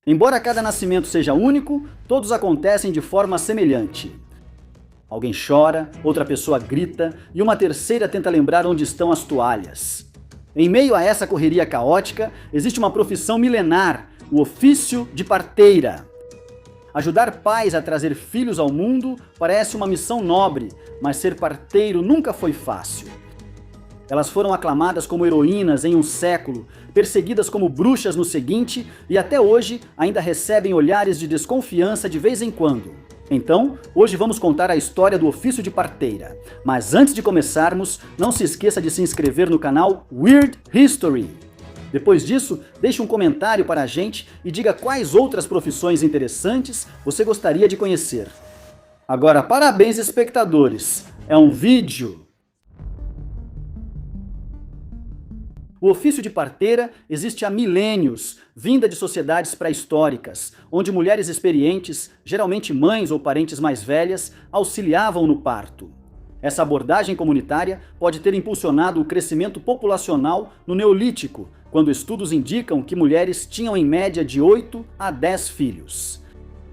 Embora cada nascimento seja único, todos acontecem de forma semelhante. Alguém chora, outra pessoa grita e uma terceira tenta lembrar onde estão as toalhas. Em meio a essa correria caótica, existe uma profissão milenar, o ofício de parteira. Ajudar pais a trazer filhos ao mundo parece uma missão nobre, mas ser parteiro nunca foi fácil. Elas foram aclamadas como heroínas em um século, perseguidas como bruxas no seguinte e até hoje ainda recebem olhares de desconfiança de vez em quando. Então, hoje vamos contar a história do ofício de parteira. Mas antes de começarmos, não se esqueça de se inscrever no canal Weird History. Depois disso, deixe um comentário para a gente e diga quais outras profissões interessantes você gostaria de conhecer. Agora, parabéns, espectadores! É um vídeo! O ofício de parteira existe há milênios, vinda de sociedades pré-históricas, onde mulheres experientes, geralmente mães ou parentes mais velhas, auxiliavam no parto. Essa abordagem comunitária pode ter impulsionado o crescimento populacional no Neolítico, quando estudos indicam que mulheres tinham em média de 8 a 10 filhos.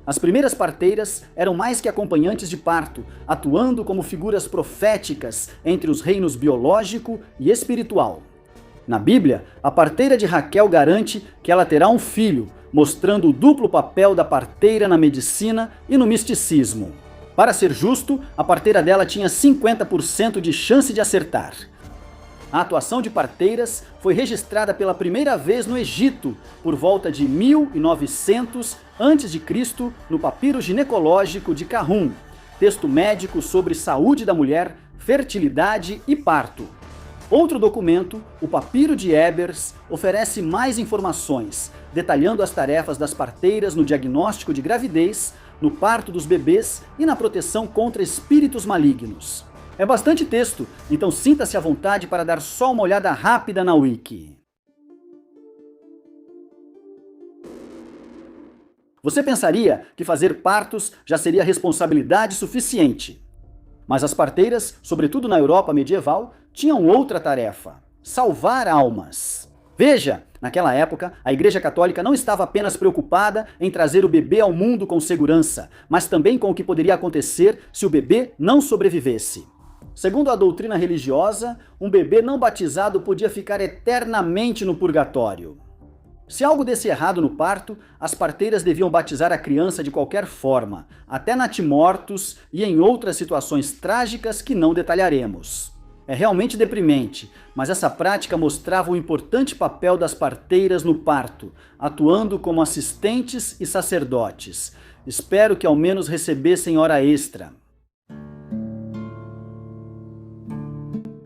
As primeiras parteiras eram mais que acompanhantes de parto, atuando como figuras proféticas entre os reinos biológico e espiritual. Na Bíblia, a parteira de Raquel garante que ela terá um filho, mostrando o duplo papel da parteira na medicina e no misticismo. Para ser justo, a parteira dela tinha 50% de chance de acertar. A atuação de parteiras foi registrada pela primeira vez no Egito, por volta de 1900 a.C., no papiro ginecológico de Kahun, texto médico sobre saúde da mulher, fertilidade e parto. Outro documento, o Papiro de Ebers, oferece mais informações, detalhando as tarefas das parteiras no diagnóstico de gravidez, no parto dos bebês e na proteção contra espíritos malignos. É bastante texto, então sinta-se à vontade para dar só uma olhada rápida na Wiki. Você pensaria que fazer partos já seria responsabilidade suficiente. Mas as parteiras, sobretudo na Europa medieval, tinham outra tarefa: salvar almas. Veja, naquela época, a Igreja Católica não estava apenas preocupada em trazer o bebê ao mundo com segurança, mas também com o que poderia acontecer se o bebê não sobrevivesse. Segundo a doutrina religiosa, um bebê não batizado podia ficar eternamente no purgatório. Se algo desse errado no parto, as parteiras deviam batizar a criança de qualquer forma, até natimortos e em outras situações trágicas que não detalharemos. É realmente deprimente, mas essa prática mostrava o importante papel das parteiras no parto, atuando como assistentes e sacerdotes. Espero que ao menos recebessem hora extra.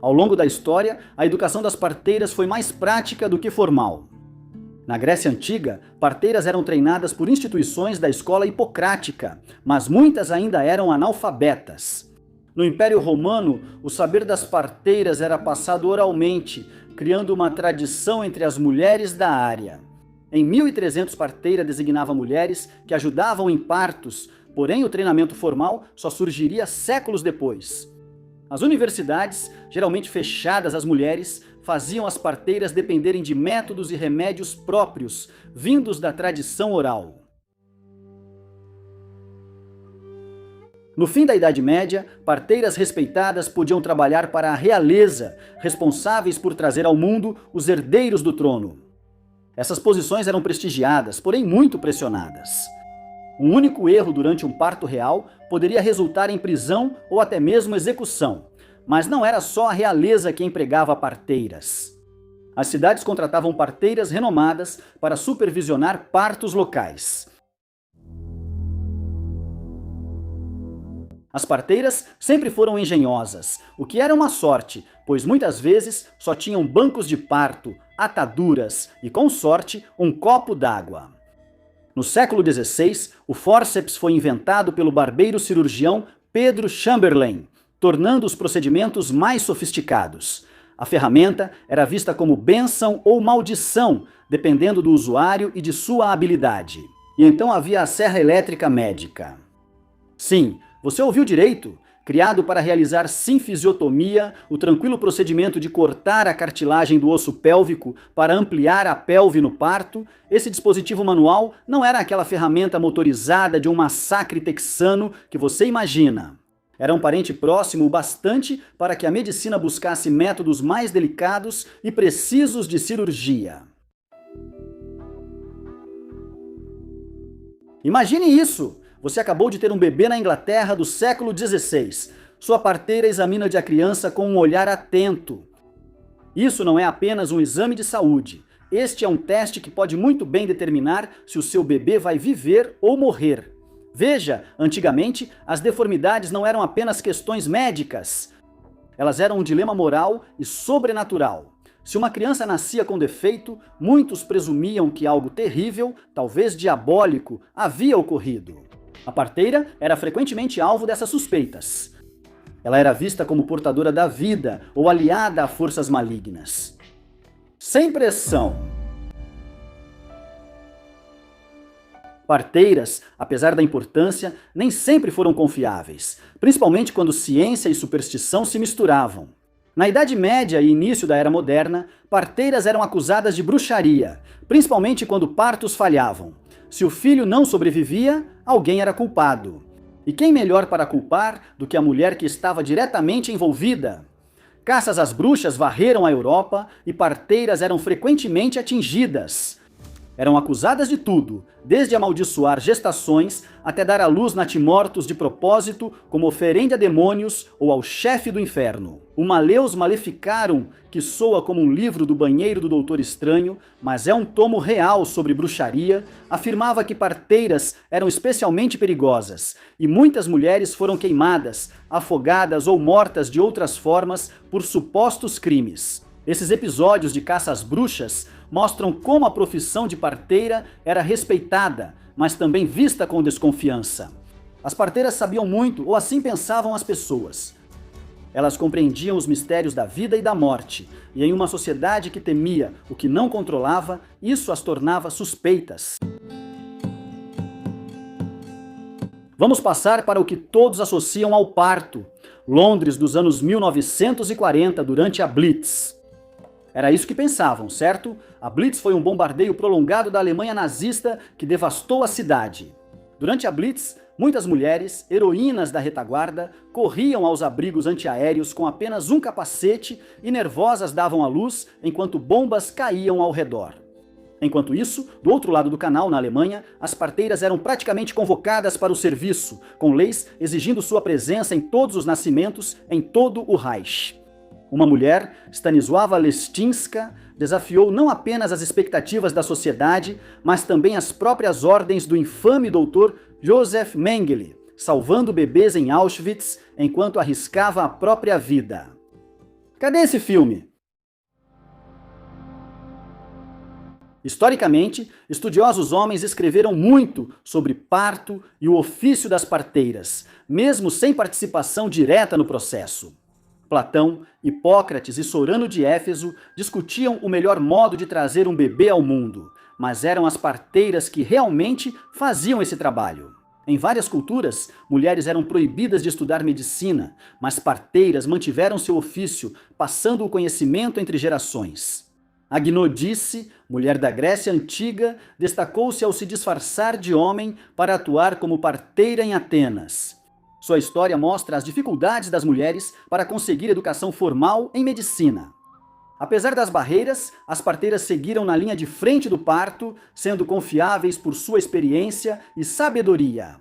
Ao longo da história, a educação das parteiras foi mais prática do que formal. Na Grécia Antiga, parteiras eram treinadas por instituições da escola hipocrática, mas muitas ainda eram analfabetas. No Império Romano, o saber das parteiras era passado oralmente, criando uma tradição entre as mulheres da área. Em 1300, parteira designava mulheres que ajudavam em partos, porém o treinamento formal só surgiria séculos depois. As universidades, geralmente fechadas às mulheres, faziam as parteiras dependerem de métodos e remédios próprios, vindos da tradição oral. No fim da Idade Média, parteiras respeitadas podiam trabalhar para a realeza, responsáveis por trazer ao mundo os herdeiros do trono. Essas posições eram prestigiadas, porém muito pressionadas. Um único erro durante um parto real poderia resultar em prisão ou até mesmo execução. Mas não era só a realeza que empregava parteiras. As cidades contratavam parteiras renomadas para supervisionar partos locais. As parteiras sempre foram engenhosas, o que era uma sorte, pois muitas vezes só tinham bancos de parto, ataduras e, com sorte, um copo d'água. No século XVI, o fórceps foi inventado pelo barbeiro cirurgião Pedro Chamberlain, tornando os procedimentos mais sofisticados. A ferramenta era vista como bênção ou maldição, dependendo do usuário e de sua habilidade. E então havia a serra elétrica médica. Sim, você ouviu direito. Criado para realizar sinfisiotomia, o tranquilo procedimento de cortar a cartilagem do osso pélvico para ampliar a pelve no parto, esse dispositivo manual não era aquela ferramenta motorizada de um massacre texano que você imagina. Era um parente próximo o bastante para que a medicina buscasse métodos mais delicados e precisos de cirurgia. Imagine isso! Você acabou de ter um bebê na Inglaterra do século XVI. Sua parteira examina-lhe a criança com um olhar atento. Isso não é apenas um exame de saúde. Este é um teste que pode muito bem determinar se o seu bebê vai viver ou morrer. Veja, antigamente, as deformidades não eram apenas questões médicas. Elas eram um dilema moral e sobrenatural. Se uma criança nascia com defeito, muitos presumiam que algo terrível, talvez diabólico, havia ocorrido. A parteira era frequentemente alvo dessas suspeitas. Ela era vista como portadora da vida ou aliada a forças malignas. Sem pressão. Parteiras, apesar da importância, nem sempre foram confiáveis, principalmente quando ciência e superstição se misturavam. Na Idade Média e início da Era Moderna, parteiras eram acusadas de bruxaria, principalmente quando partos falhavam. Se o filho não sobrevivia, alguém era culpado. E quem melhor para culpar do que a mulher que estava diretamente envolvida? Caças às bruxas varreram a Europa e parteiras eram frequentemente atingidas. Eram acusadas de tudo, desde amaldiçoar gestações até dar à luz natimortos de propósito como oferenda a demônios ou ao chefe do inferno. O Maleus Maleficarum, que soa como um livro do banheiro do Doutor Estranho, mas é um tomo real sobre bruxaria, afirmava que parteiras eram especialmente perigosas e muitas mulheres foram queimadas, afogadas ou mortas de outras formas por supostos crimes. Esses episódios de caça às bruxas mostram como a profissão de parteira era respeitada, mas também vista com desconfiança. As parteiras sabiam muito, ou assim pensavam as pessoas. Elas compreendiam os mistérios da vida e da morte, e em uma sociedade que temia o que não controlava, isso as tornava suspeitas. Vamos passar para o que todos associam ao parto. Londres dos anos 1940, durante a Blitz. Era isso que pensavam, certo? A Blitz foi um bombardeio prolongado da Alemanha nazista que devastou a cidade. Durante a Blitz, muitas mulheres, heroínas da retaguarda, corriam aos abrigos antiaéreos com apenas um capacete e nervosas davam à luz enquanto bombas caíam ao redor. Enquanto isso, do outro lado do canal, na Alemanha, as parteiras eram praticamente convocadas para o serviço, com leis exigindo sua presença em todos os nascimentos em todo o Reich. Uma mulher, Stanisława Leszczyńska, desafiou não apenas as expectativas da sociedade, mas também as próprias ordens do infame doutor Josef Mengele, salvando bebês em Auschwitz enquanto arriscava a própria vida. Cadê esse filme? Historicamente, estudiosos homens escreveram muito sobre parto e o ofício das parteiras, mesmo sem participação direta no processo. Platão, Hipócrates e Sorano de Éfeso discutiam o melhor modo de trazer um bebê ao mundo, mas eram as parteiras que realmente faziam esse trabalho. Em várias culturas, mulheres eram proibidas de estudar medicina, mas parteiras mantiveram seu ofício, passando o conhecimento entre gerações. A Gnodice, mulher da Grécia Antiga, destacou-se ao se disfarçar de homem para atuar como parteira em Atenas. Sua história mostra as dificuldades das mulheres para conseguir educação formal em medicina. Apesar das barreiras, as parteiras seguiram na linha de frente do parto, sendo confiáveis por sua experiência e sabedoria.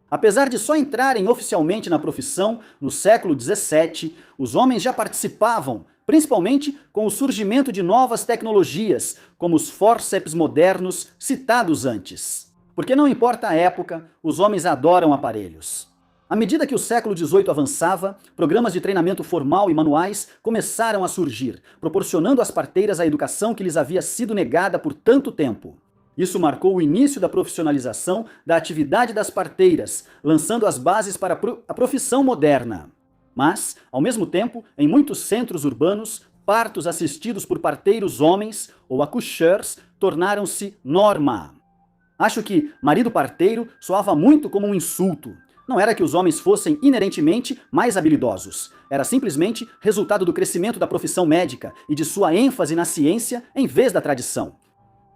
Apesar de só entrarem oficialmente na profissão no século XVII, os homens já participavam, principalmente com o surgimento de novas tecnologias, como os fórceps modernos citados antes. Porque não importa a época, os homens adoram aparelhos. À medida que o século XVIII avançava, programas de treinamento formal e manuais começaram a surgir, proporcionando às parteiras a educação que lhes havia sido negada por tanto tempo. Isso marcou o início da profissionalização da atividade das parteiras, lançando as bases para a profissão moderna. Mas, ao mesmo tempo, em muitos centros urbanos, partos assistidos por parteiros homens, ou accoucheurs, tornaram-se norma. Acho que marido parteiro soava muito como um insulto. Não era que os homens fossem inerentemente mais habilidosos. Era simplesmente resultado do crescimento da profissão médica e de sua ênfase na ciência em vez da tradição.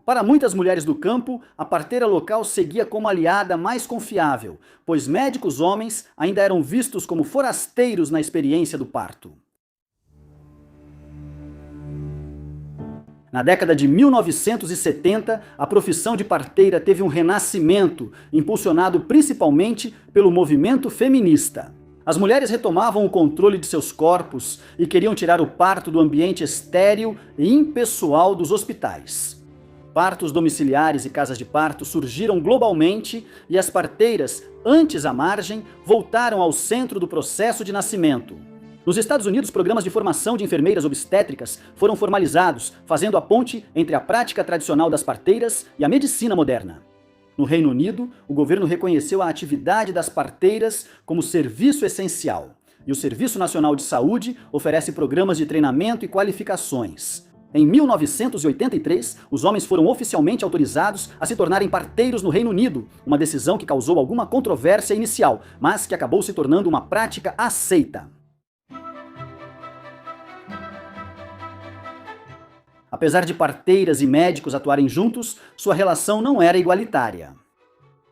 Para muitas mulheres do campo, a parteira local seguia como aliada mais confiável, pois médicos homens ainda eram vistos como forasteiros na experiência do parto. Na década de 1970, a profissão de parteira teve um renascimento, impulsionado principalmente pelo movimento feminista. As mulheres retomavam o controle de seus corpos e queriam tirar o parto do ambiente estéril e impessoal dos hospitais. Partos domiciliares e casas de parto surgiram globalmente e as parteiras, antes à margem, voltaram ao centro do processo de nascimento. Nos Estados Unidos, programas de formação de enfermeiras obstétricas foram formalizados, fazendo a ponte entre a prática tradicional das parteiras e a medicina moderna. No Reino Unido, o governo reconheceu a atividade das parteiras como serviço essencial, e o Serviço Nacional de Saúde oferece programas de treinamento e qualificações. Em 1983, os homens foram oficialmente autorizados a se tornarem parteiros no Reino Unido, uma decisão que causou alguma controvérsia inicial, mas que acabou se tornando uma prática aceita. Apesar de parteiras e médicos atuarem juntos, sua relação não era igualitária.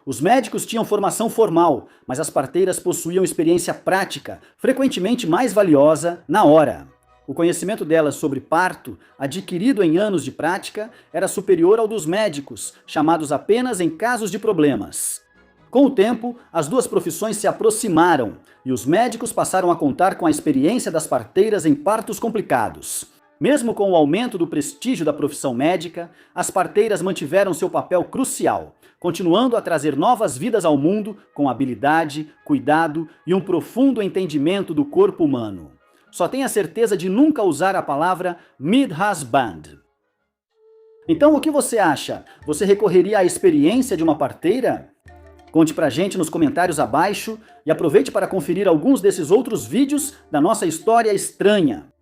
Os médicos tinham formação formal, mas as parteiras possuíam experiência prática, frequentemente mais valiosa, na hora. O conhecimento delas sobre parto, adquirido em anos de prática, era superior ao dos médicos, chamados apenas em casos de problemas. Com o tempo, as duas profissões se aproximaram e os médicos passaram a contar com a experiência das parteiras em partos complicados. Mesmo com o aumento do prestígio da profissão médica, as parteiras mantiveram seu papel crucial, continuando a trazer novas vidas ao mundo com habilidade, cuidado e um profundo entendimento do corpo humano. Só tenha certeza de nunca usar a palavra mid-husband. Então, o que você acha? Você recorreria à experiência de uma parteira? Conte pra gente nos comentários abaixo e aproveite para conferir alguns desses outros vídeos da nossa história estranha.